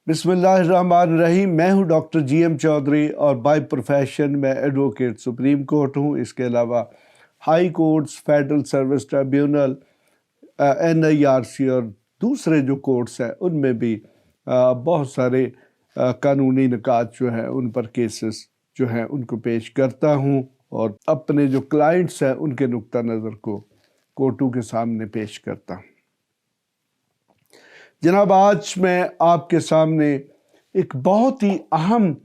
बिस्मिल्लाहिर्रहमानिर्रहीम। मैं हूं डॉक्टर GM चौधरी और बाय प्रोफेशन मैं एडवोकेट सुप्रीम कोर्ट हूं। इसके अलावा high courts, federal service tribunal, NIRC और दूसरे जो कोर्ट्स हैं उनमें भी बहुत सारे कानूनी निकात जो हैं उन पर केसेस जो हैं उनको पेश करता हूं और अपने जो क्लाइंट्स हैं उनके नुक्ता नज़र को कोर्टों के सामने पेश करता हूं। जनाब, आज मैं आपके सामने एक बहुत ही अहम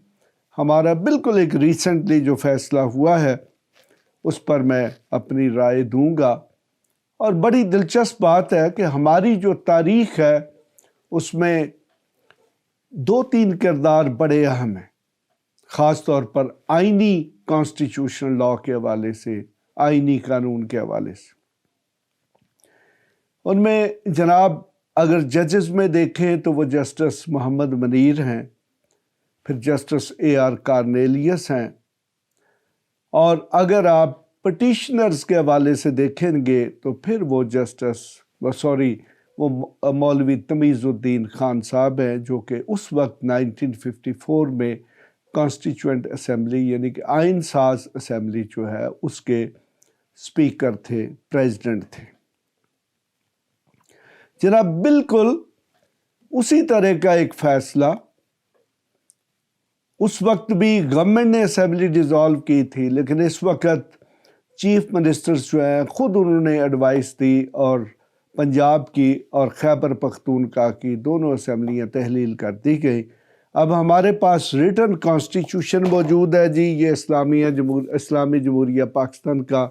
हमारा बिल्कुल एक रिसेंटली जो फैसला हुआ है उस पर मैं अपनी राय दूंगा। और बड़ी दिलचस्प बात है कि हमारी जो तारीख है उसमें 2-3 किरदार बड़े अहम हैं, ख़ास तौर पर आइनी कॉन्स्टिट्यूशनल लॉ के हवाले से, आइनी कानून के हवाले से। उनमें जनाब अगर जजेस में देखें तो वो जस्टिस मोहम्मद मनीर हैं, फिर जस्टिस AR कार्नेलियस हैं, और अगर आप पटिशनर्स के हवाले से देखेंगे तो फिर वो वो मौलवी तमीज़ुद्दीन खान साहब हैं जो कि उस वक्त 1954 में कॉन्स्टिट्यूएंट असेंबली यानी कि आइन साज असेंबली जो है उसके स्पीकर थे, प्रेसिडेंट थे। जनाब, बिल्कुल उसी तरह का एक फैसला उस वक्त भी गवर्नमेंट ने असेंबली डिसॉल्व की थी, लेकिन इस वक्त चीफ मिनिस्टर्स जो हैं खुद उन्होंने एडवाइस दी और पंजाब की और खैबर पख्तूनख्वा की दोनों असेंबलियां तहलील कर दी गई। अब हमारे पास रिटन कॉन्स्टिट्यूशन मौजूद है जी, ये इस्लामी जमहूरिया पाकिस्तान का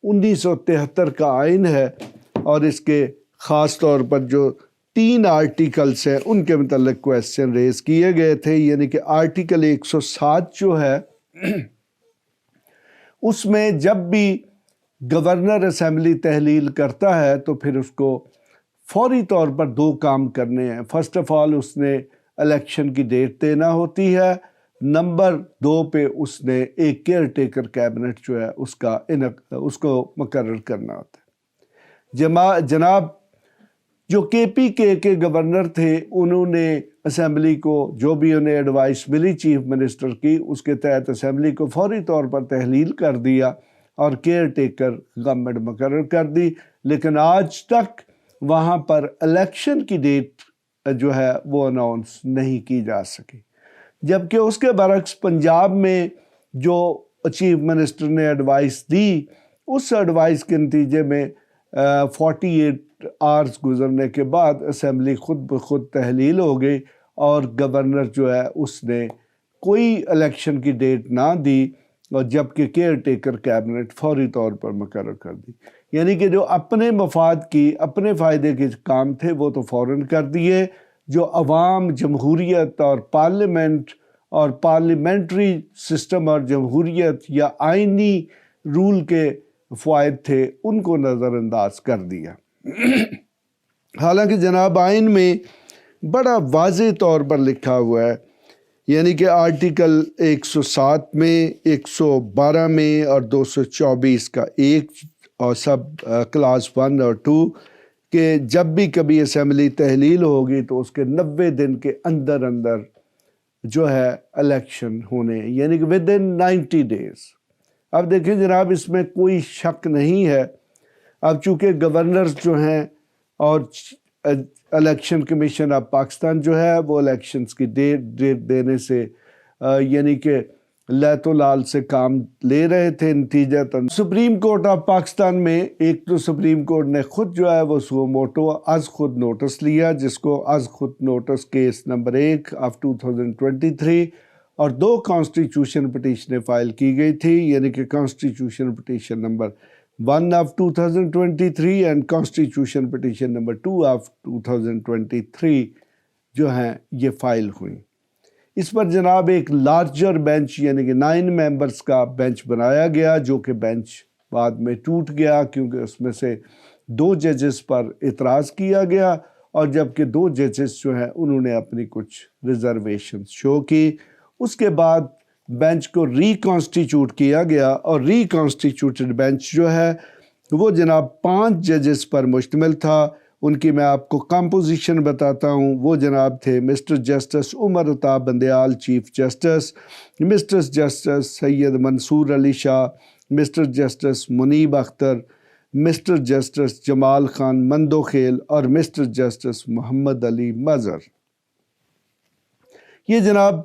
1973 का आइन है और इसके ख़ास तौर पर जो 3 आर्टिकल्स हैं उनके मतलब क्वेश्चन रेज किए गए थे। यानी कि आर्टिकल 107 जो है उसमें जब भी गवर्नर असेंबली तहलील करता है तो फिर उसको फौरी तौर पर 2 काम करने हैं। फर्स्ट ऑफ ऑल उसने इलेक्शन की डेट देना होती है, नंबर 2 पे उसने एक केयर टेकर कैबिनेट जो है उसको मुकर्रर करना होता है। जनाब जो KPK के गवर्नर थे उन्होंने असेंबली को जो भी उन्हें एडवाइस मिली चीफ मिनिस्टर की उसके तहत असेंबली को फौरी तौर पर तहलील कर दिया और केयर टेकर गवर्नमेंट मुकर्रर कर दी। लेकिन आज तक वहाँ पर इलेक्शन की डेट जो है वो अनाउंस नहीं की जा सकी, जबकि उसके बरक्स पंजाब में जो चीफ मिनिस्टर ने एडवाइस दी उस एडवाइस के नतीजे में 48 आवर्स गुजरने के बाद असेंबली खुद ब खुद तहलील हो गई और गवर्नर जो है उसने कोई इलेक्शन की डेट ना दी, और जबकि केयर टेकर कैबिनेट फौरी तौर पर मुकर्रर कर दी। यानी कि जो अपने मफाद की अपने फ़ायदे के काम थे वो तो फ़ौरन कर दिए, जो अवाम, जमहूरियत और पार्लियामेंट और पार्लियामेंट्री सिस्टम और जमहूरियत या आइनी रूल के फ़वाइद थे उनको नज़रअंदाज कर दिया। हालांकि जनाब आइन में बड़ा वाज़ेह तौर पर लिखा हुआ है, यानी कि आर्टिकल 107 में, 112 में और 224 का 1 और सब क्लास 1 और 2 के जब भी कभी असेंबली तहलील होगी तो उसके 90 दिन के अंदर अंदर जो है इलेक्शन होने, यानी कि विद इन 90 डेज़। अब देखिए जनाब, इसमें कोई शक नहीं है। अब चूँकि गवर्नर्स जो हैं और इलेक्शन कमीशन ऑफ पाकिस्तान जो है वो इलेक्शंस की डेट देने से यानी कि लैतो लाल से काम ले रहे थे। नतीजतन सुप्रीम कोर्ट ऑफ पाकिस्तान में एक तो सुप्रीम कोर्ट ने खुद जो है वो सो मोटो आज खुद नोटिस लिया, जिसको आज खुद नोटिस केस नंबर 1 ऑफ 2023, और 2 कॉन्स्टिट्यूशन पटिशनें फाइल की गई थी, यानी कि constitution petition number 1 of 2023 and constitution petition number 2 of 2023 जो हैं ये फाइल हुई। इस पर जनाब एक लार्जर बेंच यानी कि 9 मेंबर्स का बेंच बनाया गया, जो कि बेंच बाद में टूट गया क्योंकि उसमें से 2 जजेस पर इतराज़ किया गया, और जबकि 2 जजेस जो हैं उन्होंने अपनी कुछ रिजर्वेशन शो की। उसके बाद बेंच को रिकॉन्स्टिट्यूट किया गया और रिकॉन्स्टिट्यूटेड बेंच जो है वो जनाब 5 जजेस पर मुश्तमिल था। ان کی میں آپ کو کمپوزیشن بتاتا ہوں. وہ جناب تھے mister justice Umar Ata Bandial chief justice, mister justice Syed Mansoor Ali Shah, mister justice Munib Akhtar, mister justice Jamal Khan Mandokhail اور مسٹر جسٹس محمد علی مظہر. یہ جناب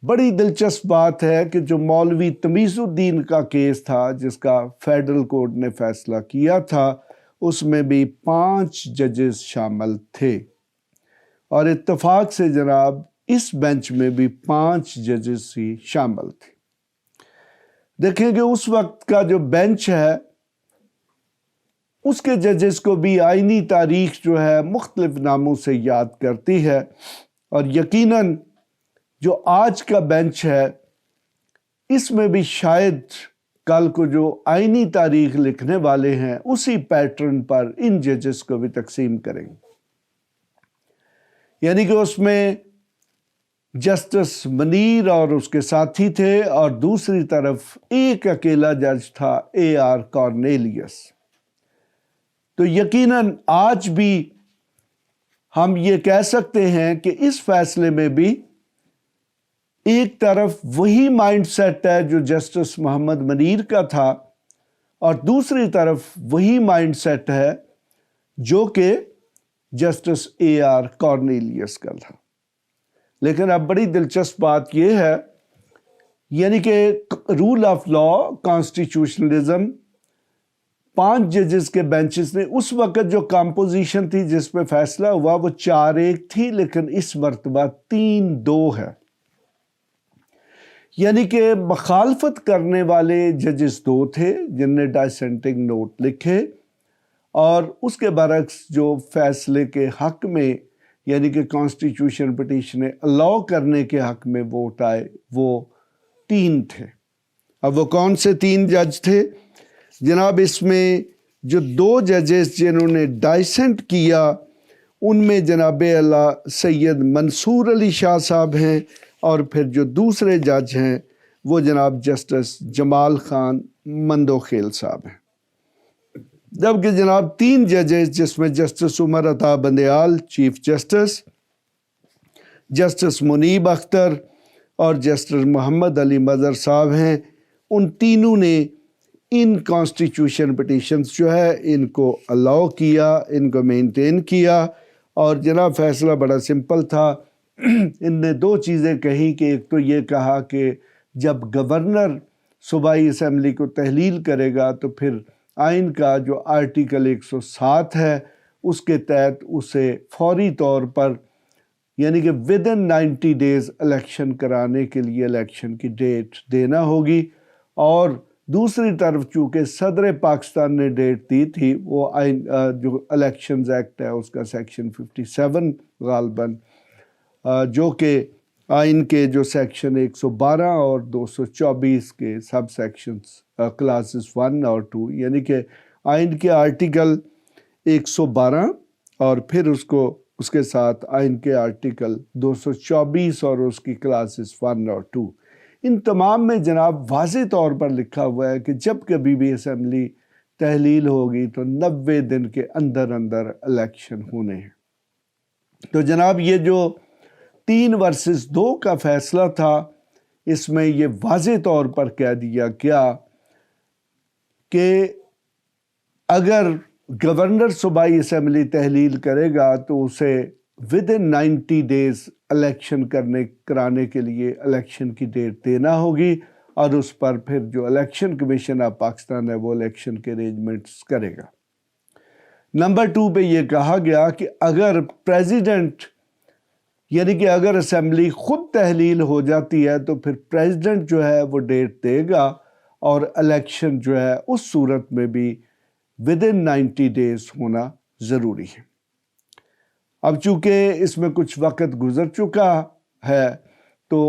بڑی دلچسپ بات ہے کہ جو مولوی تمیز الدین کا کیس تھا جس کا فیڈرل کورٹ نے فیصلہ کیا تھا، اس میں بھی 5 ججز شامل تھے، اور اتفاق سے جناب اس بینچ میں بھی 5 ججز ہی شامل تھے. دیکھیں کہ اس وقت کا جو بینچ ہے اس کے ججز کو بھی آئینی تاریخ جو ہے مختلف ناموں سے یاد کرتی ہے، اور یقیناً جو آج کا بینچ ہے اس میں بھی شاید کل کو جو آئینی تاریخ لکھنے والے ہیں اسی پیٹرن پر ان ججز کو بھی تقسیم کریں گے. یعنی کہ اس میں جسٹس منیر اور اس کے ساتھی تھے، اور دوسری طرف ایک اکیلا جج تھا AR کارنیلیس. تو یقیناً آج بھی ہم یہ کہہ سکتے ہیں کہ اس فیصلے میں بھی ایک طرف وہی مائنڈ سیٹ ہے جو جسٹس محمد منیر کا تھا، اور دوسری طرف وہی مائنڈ سیٹ ہے جو کہ جسٹس AR کارنیلیس کا تھا. لیکن اب بڑی دلچسپ بات یہ ہے، یعنی کہ رول آف لا، کانسٹیٹیوشنلزم، 5 ججز کے بینچز نے اس وقت جو کمپوزیشن تھی جس پہ فیصلہ ہوا وہ 4-1 تھی، لیکن اس مرتبہ 3-2 ہے. یعنی کہ مخالفت کرنے والے ججز 2 تھے جن نے ڈائسنٹنگ نوٹ لکھے، اور اس کے برعکس جو فیصلے کے حق میں یعنی کہ کانسٹیٹیوشن پٹیشن الاؤ کرنے کے حق میں ووٹ آئے وہ 3 تھے. اب وہ کون سے 3 جج تھے جناب؟ اس میں جو 2 ججز جنہوں نے ڈائسنٹ کیا ان میں جناب اعلیٰ سید منصور علی شاہ صاحب ہیں، اور پھر جو دوسرے جج ہیں وہ جناب جسٹس جمال خان مندوخیل صاحب ہیں. جبکہ جناب 3 ججز جس میں justice Umar Ata Bandial chief justice, justice Munib Akhtar اور جسٹس محمد علی مظہر صاحب ہیں، ان تینوں نے ان کانسٹیٹیوشن پٹیشنز جو ہے ان کو الاؤ کیا، ان کو مینٹین کیا. اور جناب فیصلہ بڑا سمپل تھا. ان نے 2 چیزیں کہی کہ ایک تو یہ کہا کہ جب گورنر صوبائی اسمبلی کو تحلیل کرے گا تو پھر آئین کا جو آرٹیکل 107 ہے اس کے تحت اسے فوری طور پر یعنی کہ ودن 90 days الیکشن کرانے کے لیے الیکشن کی ڈیٹ دینا ہوگی. اور دوسری طرف چونکہ صدر پاکستان نے ڈیٹ دی تھی، وہ آئین جو الیکشنز ایکٹ ہے اس کا سیکشن 57 غالباً، جو کہ آئین کے جو سیکشن 112 اور 224 کے سب سیکشنز کلاسز 1 اور 2 یعنی کہ آئین کے آرٹیکل 112 اور پھر اس کے ساتھ آئین کے آرٹیکل 224 اور اس کی کلاسز 1 اور 2، ان تمام میں جناب واضح طور پر لکھا ہوا ہے کہ جب کبھی بھی اسمبلی تحلیل ہوگی تو 90 دن کے اندر اندر الیکشن ہونے ہیں. تو جناب یہ جو 3 ورسز 2 کا فیصلہ تھا اس میں یہ واضح طور پر کہہ دیا گیا کہ اگر گورنر صوبائی اسمبلی تحلیل کرے گا تو اسے ودن 90 days الیکشن کرانے کے لیے الیکشن کی ڈیٹ دینا ہوگی، اور اس پر پھر جو الیکشن کمیشن آف پاکستان ہے وہ الیکشن کے ارینجمنٹس کرے گا. نمبر 2 پہ یہ کہا گیا کہ اگر پریزیڈنٹ یعنی کہ اگر اسمبلی خود تحلیل ہو جاتی ہے تو پھر پریزیڈنٹ جو ہے وہ ڈیٹ دے گا، اور الیکشن جو ہے اس صورت میں بھی ودن 90 days ہونا ضروری ہے. اب چونکہ اس میں کچھ وقت گزر چکا ہے تو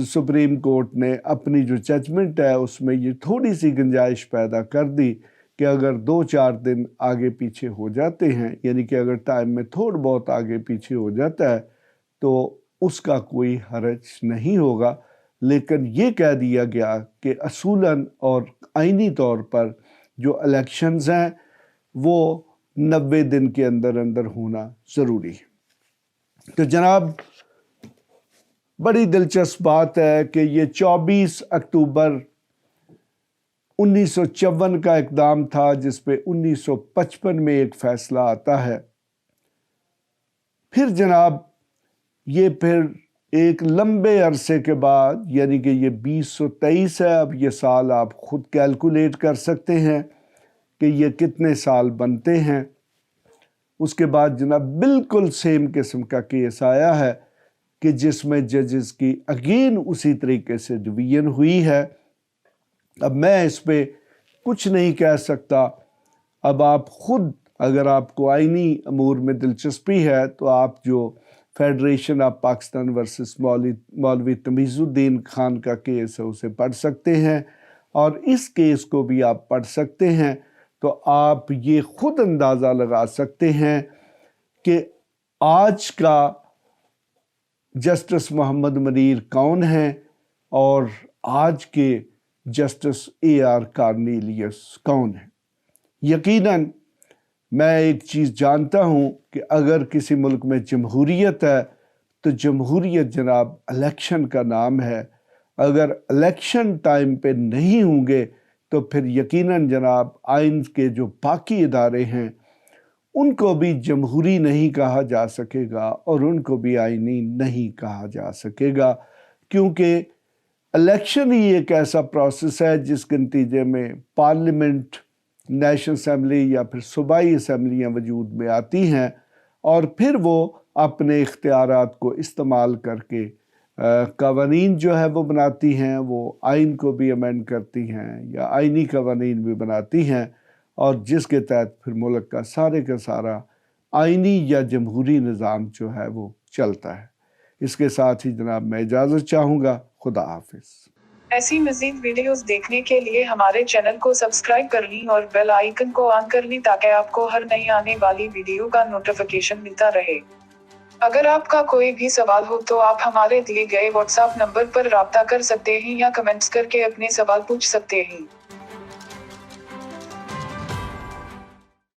سپریم کورٹ نے اپنی جو ججمنٹ ہے اس میں یہ تھوڑی سی گنجائش پیدا کر دی کہ اگر 2-4 دن آگے پیچھے ہو جاتے ہیں یعنی کہ اگر ٹائم میں تھوڑا بہت آگے پیچھے ہو جاتا ہے تو اس کا کوئی حرج نہیں ہوگا. لیکن یہ کہہ دیا گیا کہ اصولاً اور آئینی طور پر جو الیکشنز ہیں وہ 90 दिन के अंदर अंदर होना ज़रूरी है। तो जनाब, बड़ी दिलचस्प बात है कि ये 24 अक्टूबर 1954 का इक़दाम था, जिस पे 1955 में एक फ़ैसला आता है। फिर जनाब ये फिर एक लंबे अरसे के बाद, यानी कि ये 2023 है, अब ये साल आप ख़ुद कैलकुलेट कर सकते हैं कि ये कितने साल बनते हैं। उसके बाद जनाब बिल्कुल सेम किस्म का केस आया है कि जिसमें जजेस की अगेन उसी तरीके से डिवीज़न हुई है। अब मैं इस पे कुछ नहीं कह सकता। अब आप ख़ुद, अगर आपको आइनी अमूर में दिलचस्पी है, तो आप जो फेडरेशन ऑफ पाकिस्तान वर्सेस मौलवी तमीज़ुद्दीन खान का केस है उसे पढ़ सकते हैं, और इस केस को भी आप पढ़ सकते हैं। तो आप ये ख़ुद अंदाज़ा लगा सकते हैं कि आज का जस्टिस मोहम्मद मुनीर कौन है और आज के जस्टिस AR कार्नेलियस कौन है। यकीनन मैं एक चीज़ जानता हूँ कि अगर किसी मुल्क में जमहूरियत है तो जमहूरियत जनाब इलेक्शन का नाम है। अगर इलेक्शन टाइम पे नहीं होंगे तो फिर यकीनन जनाब आइन के जो बाकी इदारे हैं उनको भी जमहूरी नहीं कहा जा सकेगा और उनको भी आइनी नहीं कहा जा सकेगा, क्योंकि इलेक्शन ही एक ऐसा प्रोसेस है जिसके नतीजे में पार्लियामेंट, नेशनल असम्बली या फिर सूबाई असम्बलियाँ वजूद में आती हैं, और फिर वो अपने इख्तियारात को इस्तेमाल करके कवानीन जो है वो बनाती हैं, वो आइन को भी अमेंड करती हैं या आइनी कवानीन भी बनाती हैं, और जिसके तहत फिर मुल्क का सारा आइनी या जमहूरी निज़ाम जो है वो चलता है। इसके साथ ही जनाब मैं इजाज़त चाहूँगा। खुदा हाफिज़। ऐसी मज़ीद वीडियोस देखने के लिए हमारे चैनल को सब्सक्राइब कर लें और बेल आइकन को ऑन कर लें ताकि आपको हर नई आने वाली वीडियो का नोटिफिकेशन मिलता रहे। अगर आपका कोई भी सवाल हो तो आप हमारे दिए गए व्हाट्सएप नंबर पर राब्ता कर सकते हैं या कमेंट्स करके अपने सवाल पूछ सकते हैं।